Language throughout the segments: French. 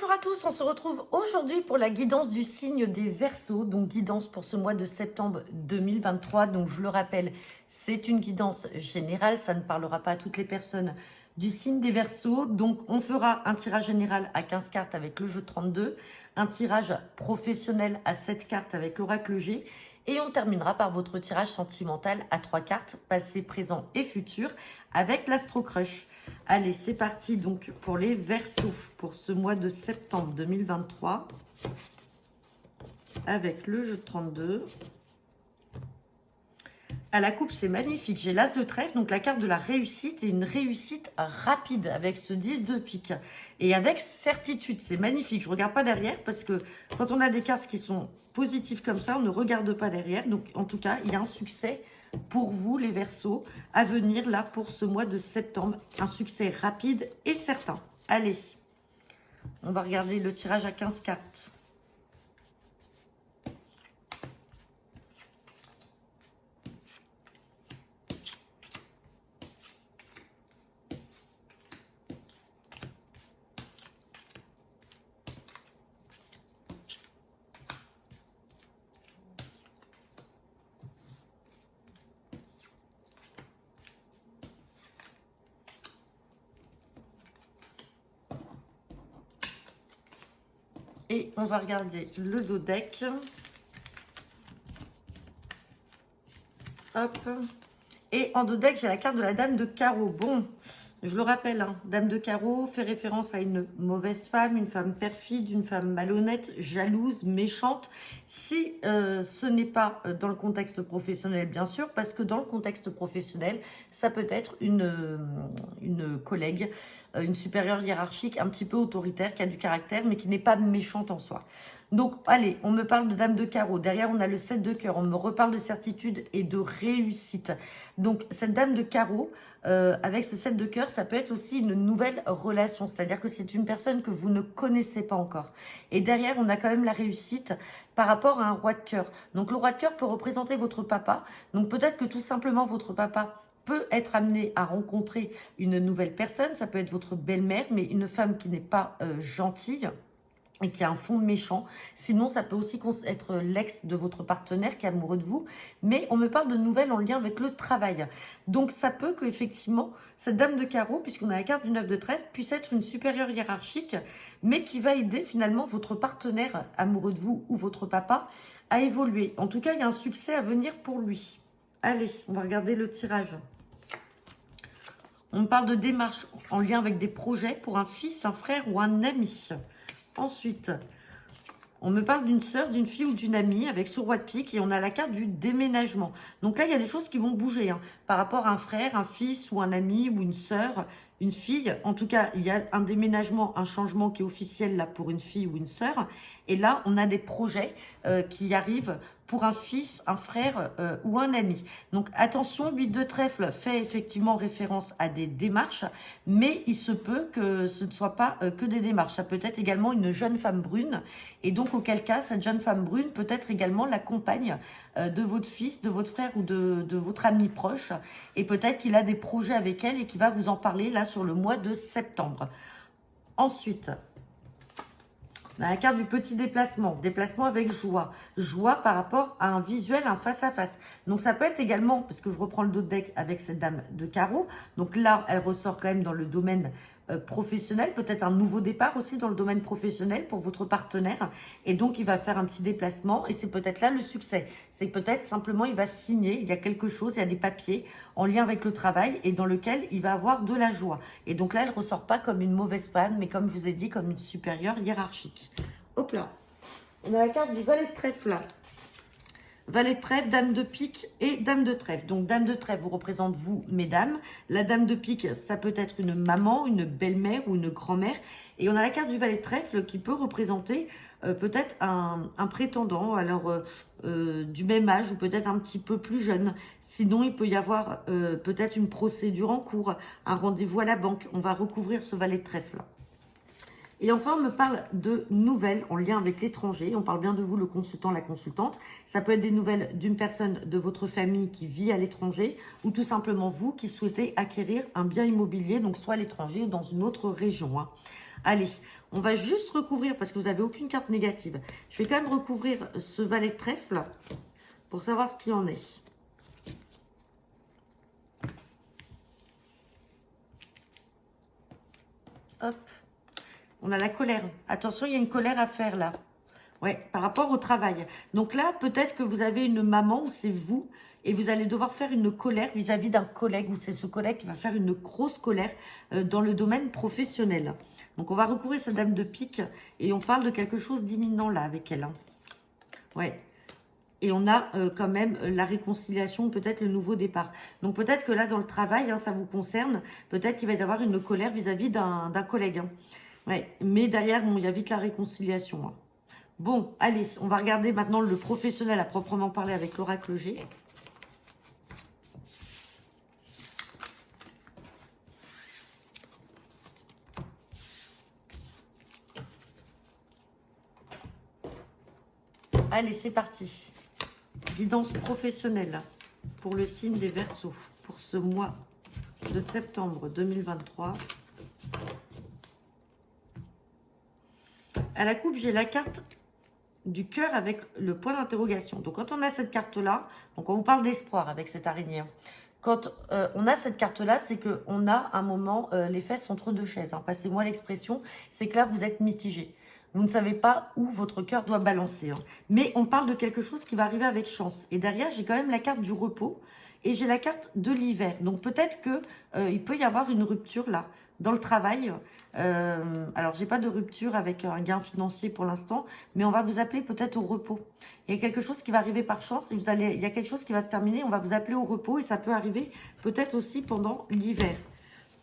Bonjour à tous, on se retrouve aujourd'hui pour la guidance du signe des Verseaux, donc guidance pour ce mois de septembre 2023. Donc je le rappelle, c'est une guidance générale, ça ne parlera pas à toutes les personnes du signe des Verseaux. Donc on fera un tirage général à 15 cartes avec le jeu 32, un tirage professionnel à 7 cartes avec l'oracle G, et on terminera par votre tirage sentimental à 3 cartes, passé, présent et futur, avec l'Astro Crush. Allez, c'est parti donc pour les Verseaux pour ce mois de septembre 2023 avec le jeu de 32. À la coupe, c'est magnifique. J'ai l'As de trèfle, donc la carte de la réussite et une réussite rapide avec ce 10 de pique et avec certitude. C'est magnifique. Je ne regarde pas derrière parce que quand on a des cartes qui sont positives comme ça, on ne regarde pas derrière. Donc, en tout cas, il y a un succès pour vous, les Verseaux, à venir là pour ce mois de septembre. Un succès rapide et certain. Allez, on va regarder le tirage à 15 cartes. Et on va regarder le dos deck. Hop. Et en dos deck, j'ai la carte de la Dame de Carreau. Bon, je le rappelle, hein, Dame de Carreau fait référence à une mauvaise femme, une femme perfide, une femme malhonnête, jalouse, méchante. Si ce n'est pas dans le contexte professionnel, bien sûr, parce que dans le contexte professionnel, ça peut être une collègue, une supérieure hiérarchique un petit peu autoritaire, qui a du caractère, mais qui n'est pas méchante en soi. Donc, allez, on me parle de Dame de Carreau. Derrière, on a le 7 de cœur. On me reparle de certitude et de réussite. Donc, cette Dame de Carreau, avec ce 7 de cœur, ça peut être aussi une nouvelle relation. C'est-à-dire que c'est une personne que vous ne connaissez pas encore. Et derrière, on a quand même la réussite par rapport à un roi de cœur. Donc, le roi de cœur peut représenter votre papa. Donc, peut-être que tout simplement, votre papa peut être amené à rencontrer une nouvelle personne. Ça peut être votre belle-mère, mais une femme qui n'est pas gentille et qui a un fond méchant. Sinon, ça peut aussi être l'ex de votre partenaire qui est amoureux de vous. Mais on me parle de nouvelles en lien avec le travail. Donc, ça peut qu'effectivement, cette Dame de Carreau, puisqu'on a la carte du 9 de trèfle, puisse être une supérieure hiérarchique, mais qui va aider finalement votre partenaire amoureux de vous ou votre papa à évoluer. En tout cas, il y a un succès à venir pour lui. Allez, on va regarder le tirage. On me parle de démarches en lien avec des projets pour un fils, un frère ou un ami. Ensuite, on me parle d'une sœur, d'une fille ou d'une amie avec ce roi de pique et on a la carte du déménagement. Donc là, il y a des choses qui vont bouger hein, par rapport à un frère, un fils ou un ami ou une sœur, une fille. En tout cas, il y a un déménagement, un changement qui est officiel là pour une fille ou une sœur. Et là, on a des projets qui arrivent pour un fils, un frère ou un ami. Donc attention, 8 de trèfle fait effectivement référence à des démarches, mais il se peut que ce ne soit pas que des démarches. Ça peut être également une jeune femme brune, et donc auquel cas, cette jeune femme brune peut être également la compagne de votre fils, de votre frère ou de votre ami proche, et peut-être qu'il a des projets avec elle et qu'il va vous en parler là sur le mois de septembre. Ensuite, on a la carte du petit déplacement, déplacement avec joie. Joie par rapport à un visuel, un face-à-face. Donc ça peut être également, parce que je reprends le dos de deck avec cette Dame de Carreau. Donc là, elle ressort quand même dans le domaine professionnel. Peut-être un nouveau départ aussi dans le domaine professionnel pour votre partenaire. Et donc, il va faire un petit déplacement. Et c'est peut-être là le succès. C'est peut-être simplement, il va signer. Il y a quelque chose, il y a des papiers en lien avec le travail et dans lequel il va avoir de la joie. Et donc là, elle ne ressort pas comme une mauvaise femme, mais comme je vous ai dit, comme une supérieure hiérarchique. Hop là. On a la carte du valet de trèfle là. Valet de trèfle, Dame de pique et Dame de trèfle. Donc, Dame de trèfle vous représente vous, mesdames. La Dame de pique, ça peut être une maman, une belle-mère ou une grand-mère. Et on a la carte du valet de trèfle qui peut représenter peut-être un prétendant, alors du même âge ou peut-être un petit peu plus jeune. Sinon, il peut y avoir peut-être une procédure en cours, un rendez-vous à la banque. On va recouvrir ce valet de trèfle. Et enfin, on me parle de nouvelles en lien avec l'étranger. On parle bien de vous, le consultant, la consultante. Ça peut être des nouvelles d'une personne de votre famille qui vit à l'étranger ou tout simplement vous qui souhaitez acquérir un bien immobilier, donc soit à l'étranger ou dans une autre région. Hein. Allez, on va juste recouvrir, parce que vous n'avez aucune carte négative. Je vais quand même recouvrir ce valet de trèfle pour savoir ce qu'il en est. Hop. On a la colère. Attention, il y a une colère à faire là. Ouais, par rapport au travail. Donc là, peut-être que vous avez une maman ou c'est vous et vous allez devoir faire une colère vis-à-vis d'un collègue ou c'est ce collègue qui va faire une grosse colère dans le domaine professionnel. Donc on va recouvrir cette dame de pique et on parle de quelque chose d'imminent là avec elle. Hein. Ouais. Et on a quand même la réconciliation, peut-être le nouveau départ. Donc peut-être que là, dans le travail, hein, ça vous concerne. Peut-être qu'il va y avoir une colère vis-à-vis d'un collègue. Hein. Ouais. Mais derrière, bon, il y a vite la réconciliation. Hein. Bon, allez, on va regarder maintenant le professionnel à proprement parler avec l'oracle G. Allez, c'est parti. Guidance professionnelle pour le signe des Verseaux pour ce mois de septembre 2023. À la coupe, j'ai la carte du cœur avec le point d'interrogation. Donc, quand on a cette carte-là, donc on vous parle d'espoir avec cette araignée. Quand on a cette carte-là, c'est qu'on a un moment, les fesses entre deux chaises. Hein. Passez-moi l'expression, c'est que là, vous êtes mitigé. Vous ne savez pas où votre cœur doit balancer. Hein. Mais on parle de quelque chose qui va arriver avec chance. Et derrière, j'ai quand même la carte du repos et j'ai la carte de l'hiver. Donc peut-être que il peut y avoir une rupture là dans le travail. Alors, j'ai pas de rupture avec un gain financier pour l'instant, mais on va vous appeler peut-être au repos. Il y a quelque chose qui va arriver par chance et il y a quelque chose qui va se terminer. On va vous appeler au repos et ça peut arriver peut-être aussi pendant l'hiver.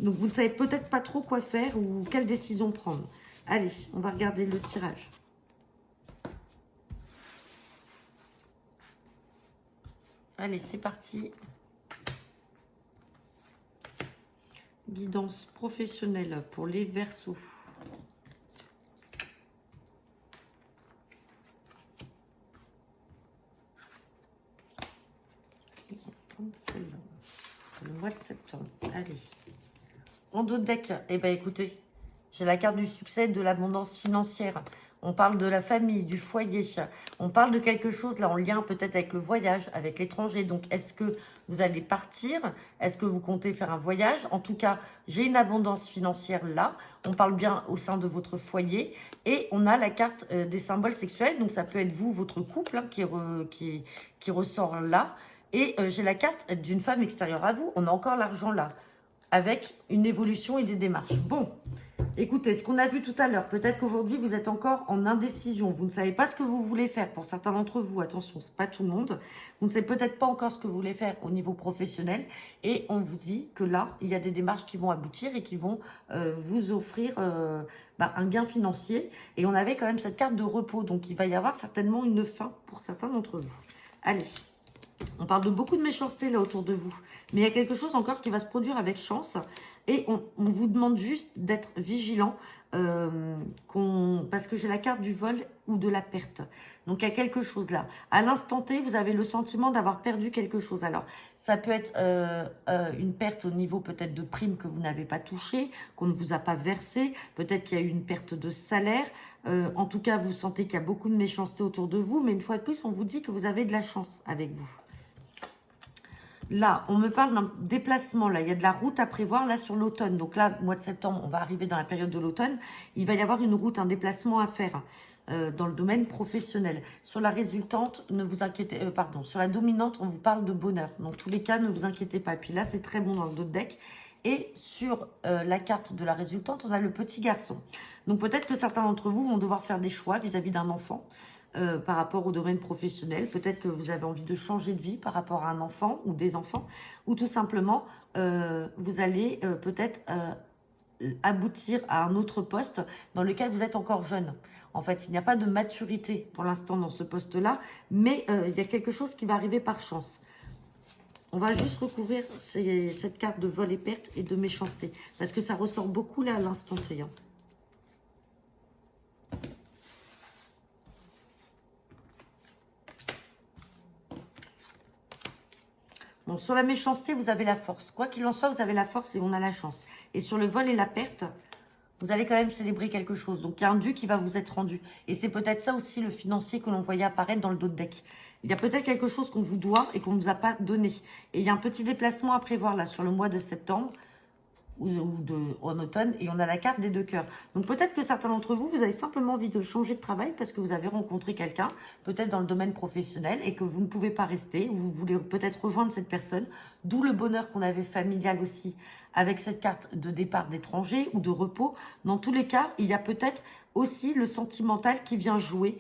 Donc, vous ne savez peut-être pas trop quoi faire ou quelle décision prendre. Allez, on va regarder le tirage. Allez, c'est parti. Guidance professionnelle pour les Verseaux. Celle-là. Le mois de septembre. Allez. En dos de deck, eh ben écoutez, j'ai la carte du succès, de l'abondance financière. On parle de la famille, du foyer. On parle de quelque chose là en lien peut-être avec le voyage, avec l'étranger. Donc, est-ce que vous allez partir? Est-ce que vous comptez faire un voyage? En tout cas, j'ai une abondance financière là. On parle bien au sein de votre foyer. Et on a la carte des symboles sexuels. Donc, ça peut être vous, votre couple hein, qui ressort là. Et j'ai la carte d'une femme extérieure à vous. On a encore l'argent là, avec une évolution et des démarches. Bon. Écoutez, ce qu'on a vu tout à l'heure, peut-être qu'aujourd'hui, vous êtes encore en indécision. Vous ne savez pas ce que vous voulez faire. Pour certains d'entre vous, attention, c'est pas tout le monde. Vous ne savez peut-être pas encore ce que vous voulez faire au niveau professionnel. Et on vous dit que là, il y a des démarches qui vont aboutir et qui vont vous offrir un gain financier. Et on avait quand même cette carte de repos. Donc, il va y avoir certainement une fin pour certains d'entre vous. Allez, on parle de beaucoup de méchanceté là autour de vous. Mais il y a quelque chose encore qui va se produire avec chance. Et on vous demande juste d'être vigilant parce que j'ai la carte du vol ou de la perte. Donc, il y a quelque chose là. À l'instant T, vous avez le sentiment d'avoir perdu quelque chose. Alors, ça peut être une perte au niveau peut-être de primes que vous n'avez pas touchées, qu'on ne vous a pas versé. Peut-être qu'il y a eu une perte de salaire. En tout cas, vous sentez qu'il y a beaucoup de méchanceté autour de vous. Mais une fois de plus, on vous dit que vous avez de la chance avec vous. Là, on me parle d'un déplacement. Là, il y a de la route à prévoir là sur l'automne. Donc là, mois de septembre, on va arriver dans la période de l'automne. Il va y avoir une route, un déplacement à faire dans le domaine professionnel. Sur la résultante, ne vous inquiétez, sur la dominante, on vous parle de bonheur. Dans tous les cas, ne vous inquiétez pas. Puis là, c'est très bon dans le dos de deck. Et sur la carte de la résultante, on a le petit garçon. Donc peut-être que certains d'entre vous vont devoir faire des choix vis-à-vis d'un enfant. Par rapport au domaine professionnel. Peut-être que vous avez envie de changer de vie par rapport à un enfant ou des enfants. Ou tout simplement, vous allez peut-être aboutir à un autre poste dans lequel vous êtes encore jeune. En fait, il n'y a pas de maturité pour l'instant dans ce poste-là. Mais il y a quelque chose qui va arriver par chance. On va juste recouvrir cette carte de vol et perte et de méchanceté. Parce que ça ressort beaucoup là à l'instant T. Hein. Bon, sur la méchanceté, vous avez la force. Quoi qu'il en soit, vous avez la force et on a la chance. Et sur le vol et la perte, Vous allez quand même célébrer quelque chose. Donc, il y a un dû qui va vous être rendu. Et c'est peut-être ça aussi le financier que l'on voyait apparaître dans le dos de deck. Il y a peut-être quelque chose qu'on vous doit et qu'on ne vous a pas donné. Et il y a un petit déplacement à prévoir là sur le mois de septembre ou en automne. Et on a la carte des 2 cœurs. Donc, peut-être que certains d'entre vous, vous avez simplement envie de changer de travail parce que vous avez rencontré quelqu'un, peut-être dans le domaine professionnel, et que vous ne pouvez pas rester. Ou vous voulez peut-être rejoindre cette personne. D'où le bonheur qu'on avait familial aussi avec cette carte de départ d'étranger ou de repos. Dans tous les cas, il y a peut-être aussi le sentimental qui vient jouer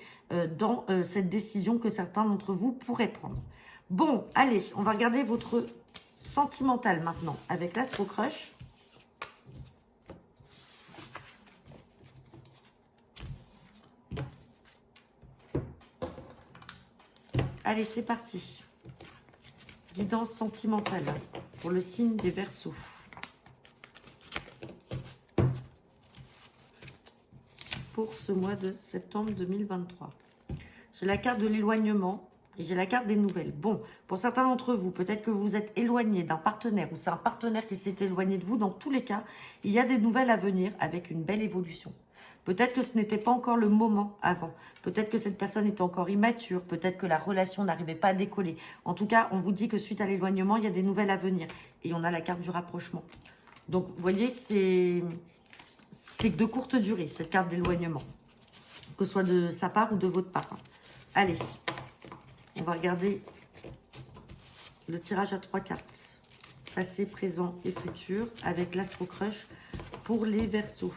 dans cette décision que certains d'entre vous pourraient prendre. Bon, allez, on va regarder votre sentimental maintenant avec l'Astro Crush. Allez, c'est parti. Guidance sentimentale pour le signe des Verseaux. Pour ce mois de septembre 2023. J'ai la carte de l'éloignement et j'ai la carte des nouvelles. Bon, pour certains d'entre vous, peut-être que vous êtes éloigné d'un partenaire ou c'est un partenaire qui s'est éloigné de vous. Dans tous les cas, il y a des nouvelles à venir avec une belle évolution. Peut-être que ce n'était pas encore le moment avant. Peut-être que cette personne était encore immature. Peut-être que la relation n'arrivait pas à décoller. En tout cas, on vous dit que suite à l'éloignement, il y a des nouvelles à venir. Et on a la carte du rapprochement. Donc, vous voyez, c'est de courte durée, cette carte d'éloignement. Que ce soit de sa part ou de votre part. Allez, on va regarder le tirage à 3 cartes. Passé, présent et futur avec l'Astro Crush pour les Verseaux.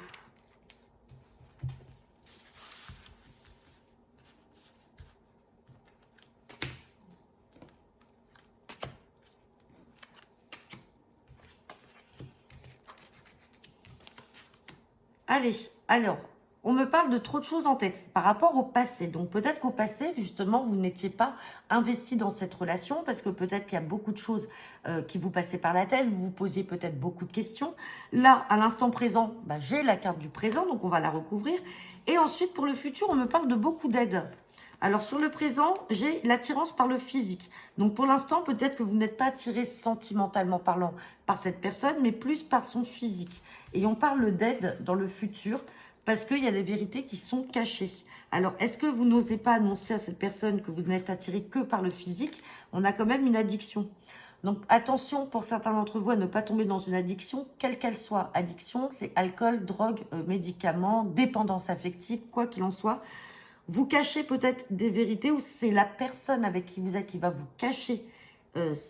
Allez, alors, on me parle de trop de choses en tête par rapport au passé. Donc, peut-être qu'au passé, justement, vous n'étiez pas investi dans cette relation parce que peut-être qu'il y a beaucoup de choses qui vous passaient par la tête. Vous vous posiez peut-être beaucoup de questions. Là, à l'instant présent, bah, j'ai la carte du présent, donc on va la recouvrir. Et ensuite, pour le futur, on me parle de beaucoup d'aide. Alors, sur le présent, j'ai l'attirance par le physique. Donc, pour l'instant, peut-être que vous n'êtes pas attiré sentimentalement parlant par cette personne, mais plus par son physique. Et on parle d'aide dans le futur parce qu'il y a des vérités qui sont cachées. Alors, est-ce que vous n'osez pas annoncer à cette personne que vous n'êtes attiré que par le physique? On a quand même une addiction. Donc, attention pour certains d'entre vous à ne pas tomber dans une addiction, quelle qu'elle soit. Addiction, c'est alcool, drogue, médicaments, dépendance affective, quoi qu'il en soit. Vous cachez peut-être des vérités ou c'est la personne avec qui vous êtes qui va vous cacher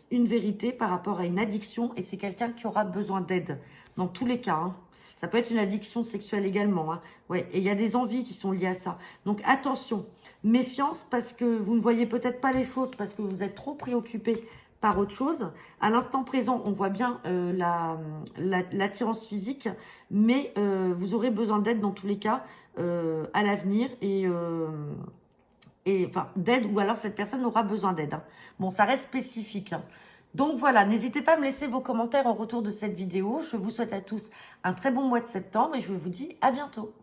une vérité par rapport à une addiction et c'est quelqu'un qui aura besoin d'aide. Dans tous les cas, hein. Ça peut être une addiction sexuelle également. Hein. Ouais, et il y a des envies qui sont liées à ça. Donc attention, méfiance parce que vous ne voyez peut-être pas les choses parce que vous êtes trop préoccupé par autre chose. À l'instant présent, on voit bien l'attirance physique, mais vous aurez besoin d'aide dans tous les cas à l'avenir et enfin d'aide ou alors cette personne aura besoin d'aide. Hein. Bon, ça reste spécifique. Hein. Donc voilà, n'hésitez pas à me laisser vos commentaires en retour de cette vidéo. Je vous souhaite à tous un très bon mois de septembre et je vous dis à bientôt.